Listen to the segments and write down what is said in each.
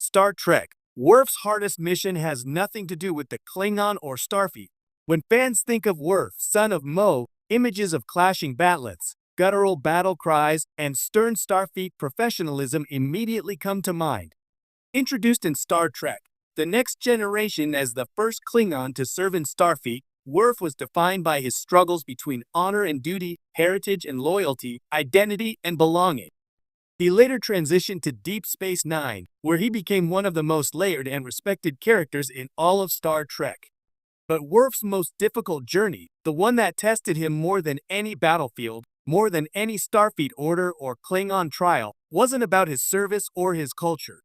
Star Trek. Worf's hardest mission has nothing to do with the Klingon or Starfleet. When fans think of Worf, son of Mo, images of clashing bat'leths, guttural battle cries, and stern Starfleet professionalism immediately come to mind. Introduced in Star Trek, The Next Generation as the first Klingon to serve in Starfleet, Worf was defined by his struggles between honor and duty, heritage and loyalty, identity and belonging. He later transitioned to Deep Space Nine, where he became one of the most layered and respected characters in all of Star Trek. But Worf's most difficult journey, the one that tested him more than any battlefield, more than any Starfleet order or Klingon trial, wasn't about his service or his culture.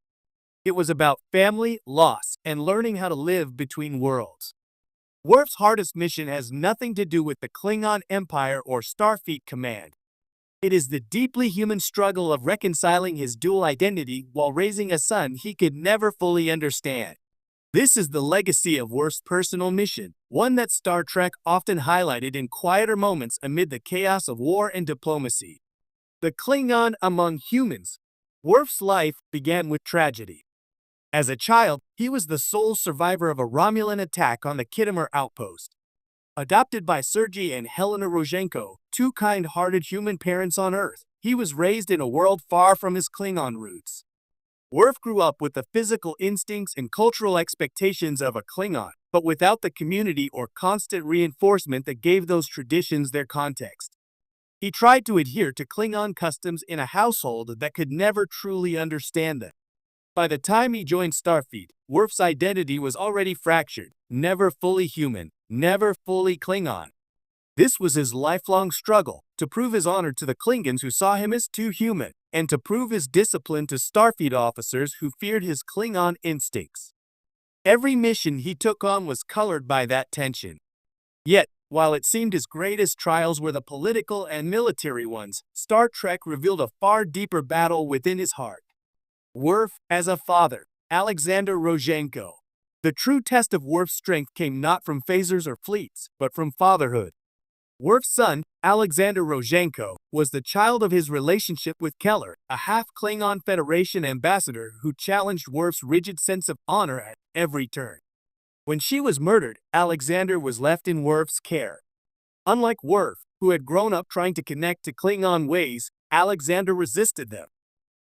It was about family, loss, and learning how to live between worlds. Worf's hardest mission has nothing to do with the Klingon Empire or Starfleet Command. It is the deeply human struggle of reconciling his dual identity while raising a son he could never fully understand. This is the legacy of Worf's personal mission, one that Star Trek often highlighted in quieter moments amid the chaos of war and diplomacy. The Klingon among humans. Worf's life began with tragedy. As a child, he was the sole survivor of a Romulan attack on the Khitomer outpost. Adopted by Sergei and Helena Rozhenko, two kind-hearted human parents on Earth, he was raised in a world far from his Klingon roots. Worf grew up with the physical instincts and cultural expectations of a Klingon, but without the community or constant reinforcement that gave those traditions their context. He tried to adhere to Klingon customs in a household that could never truly understand them. By the time he joined Starfleet, Worf's identity was already fractured, never fully human, never fully Klingon. This was his lifelong struggle, to prove his honor to the Klingons who saw him as too human, and to prove his discipline to Starfleet officers who feared his Klingon instincts. Every mission he took on was colored by that tension. Yet, while it seemed his greatest trials were the political and military ones, Star Trek revealed a far deeper battle within his heart. Worf as a father. Alexander Rozhenko. The true test of Worf's strength came not from phasers or fleets, but from fatherhood. Worf's son, Alexander Rozhenko, was the child of his relationship with Keller, a half-Klingon Federation ambassador who challenged Worf's rigid sense of honor at every turn. When she was murdered, Alexander was left in Worf's care. Unlike Worf, who had grown up trying to connect to Klingon ways, Alexander resisted them.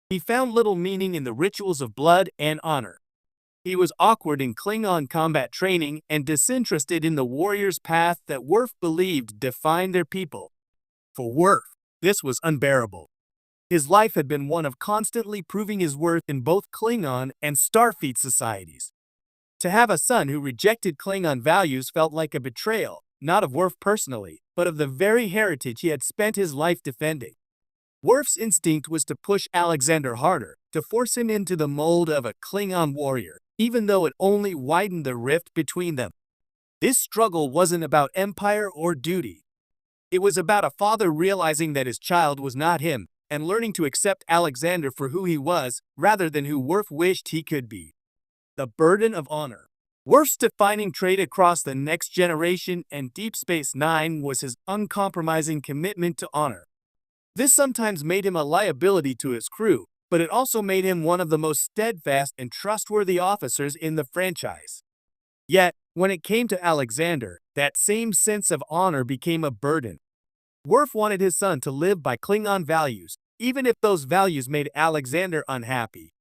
He found little meaning in the rituals of blood and honor. He was awkward in Klingon combat training and disinterested in the warrior's path that Worf believed defined their people. For Worf, this was unbearable. His life had been one of constantly proving his worth in both Klingon and Starfleet societies. To have a son who rejected Klingon values felt like a betrayal, not of Worf personally, but of the very heritage he had spent his life defending. Worf's instinct was to push Alexander harder, to force him into the mold of a Klingon warrior, even though it only widened the rift between them. This struggle wasn't about empire or duty. It was about a father realizing that his child was not him, and learning to accept Alexander for who he was, rather than who Worf wished he could be. The burden of honor. Worf's defining trait across The Next Generation and Deep Space Nine was his uncompromising commitment to honor. This sometimes made him a liability to his crew, but it also made him one of the most steadfast and trustworthy officers in the franchise. Yet, when it came to Alexander, that same sense of honor became a burden. Worf wanted his son to live by Klingon values, even if those values made Alexander unhappy.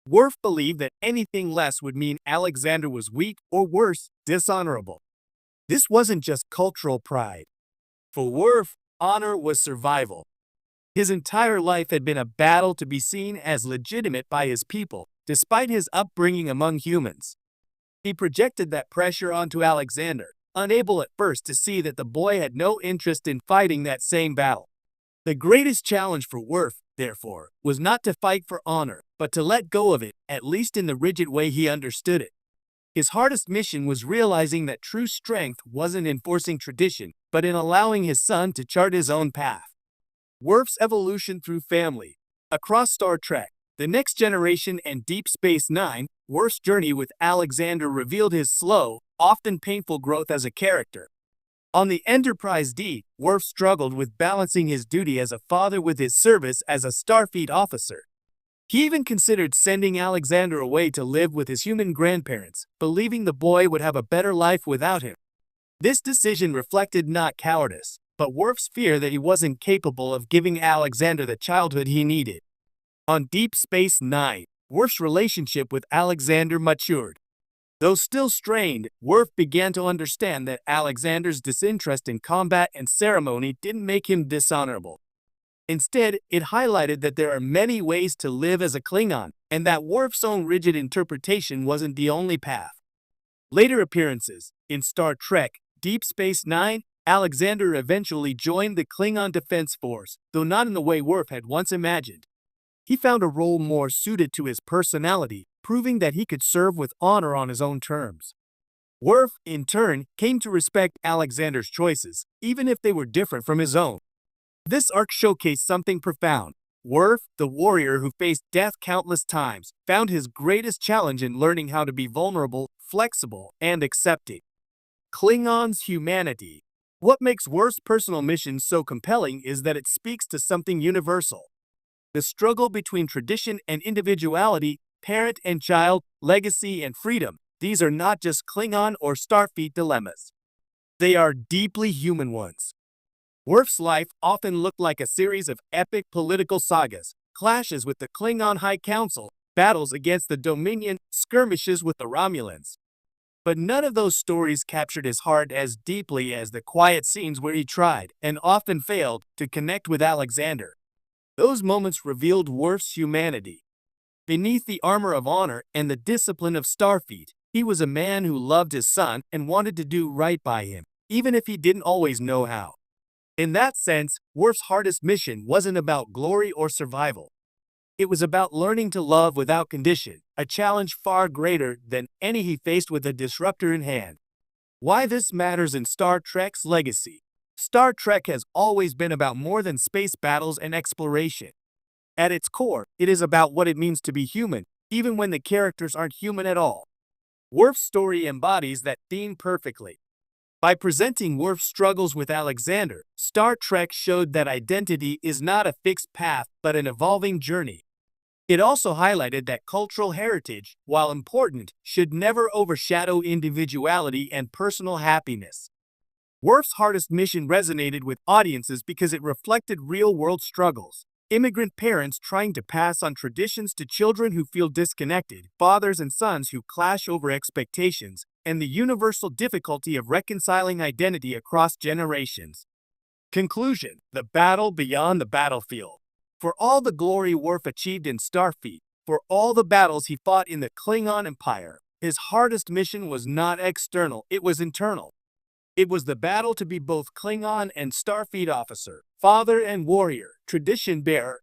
Worf believed that anything less would mean Alexander was weak or worse, dishonorable. This wasn't just cultural pride. For Worf, honor was survival. His entire life had been a battle to be seen as legitimate by his people, despite his upbringing among humans. He projected that pressure onto Alexander, unable at first to see that the boy had no interest in fighting that same battle. The greatest challenge for Worf, therefore, was not to fight for honor, but to let go of it, at least in the rigid way he understood it. His hardest mission was realizing that true strength wasn't in forcing tradition, but in allowing his son to chart his own path. Worf's evolution through family. Across Star Trek, The Next Generation and Deep Space Nine, Worf's journey with Alexander revealed his slow, often painful growth as a character. On the Enterprise D, Worf struggled with balancing his duty as a father with his service as a Starfleet officer. He even considered sending Alexander away to live with his human grandparents, believing the boy would have a better life without him. This decision reflected not cowardice, but Worf's fear that he wasn't capable of giving Alexander the childhood he needed. On Deep Space Nine, Worf's relationship with Alexander matured. Though still strained, Worf began to understand that Alexander's disinterest in combat and ceremony didn't make him dishonorable. Instead, it highlighted that there are many ways to live as a Klingon, and that Worf's own rigid interpretation wasn't the only path. Later appearances in Star Trek Deep Space Nine, Alexander eventually joined the Klingon Defense Force, though not in the way Worf had once imagined. He found a role more suited to his personality, proving that he could serve with honor on his own terms. Worf, in turn, came to respect Alexander's choices, even if they were different from his own. This arc showcased something profound. Worf, the warrior who faced death countless times, found his greatest challenge in learning how to be vulnerable, flexible, and accepting. Klingons' humanity. What makes Worf's personal mission so compelling is that it speaks to something universal. The struggle between tradition and individuality, parent and child, legacy and freedom, these are not just Klingon or Starfleet dilemmas. They are deeply human ones. Worf's life often looked like a series of epic political sagas, clashes with the Klingon High Council, battles against the Dominion, skirmishes with the Romulans. But none of those stories captured his heart as deeply as the quiet scenes where he tried, and often failed, to connect with Alexander. Those moments revealed Worf's humanity. Beneath the armor of honor and the discipline of Starfleet, he was a man who loved his son and wanted to do right by him, even if he didn't always know how. In that sense, Worf's hardest mission wasn't about glory or survival. It was about learning to love without condition, a challenge far greater than any he faced with a disruptor in hand. Why this matters in Star Trek's legacy. Star Trek has always been about more than space battles and exploration. At its core, it is about what it means to be human, even when the characters aren't human at all. Worf's story embodies that theme perfectly. By presenting Worf's struggles with Alexander, Star Trek showed that identity is not a fixed path but an evolving journey. It also highlighted that cultural heritage, while important, should never overshadow individuality and personal happiness. Worf's hardest mission resonated with audiences because it reflected real-world struggles. Immigrant parents trying to pass on traditions to children who feel disconnected, fathers and sons who clash over expectations, and the universal difficulty of reconciling identity across generations. Conclusion: the battle beyond the battlefield. For all the glory Worf achieved in Starfleet, for all the battles he fought in the Klingon Empire, his hardest mission was not external, it was internal. It was the battle to be both Klingon and Starfleet officer, father and warrior, tradition bearer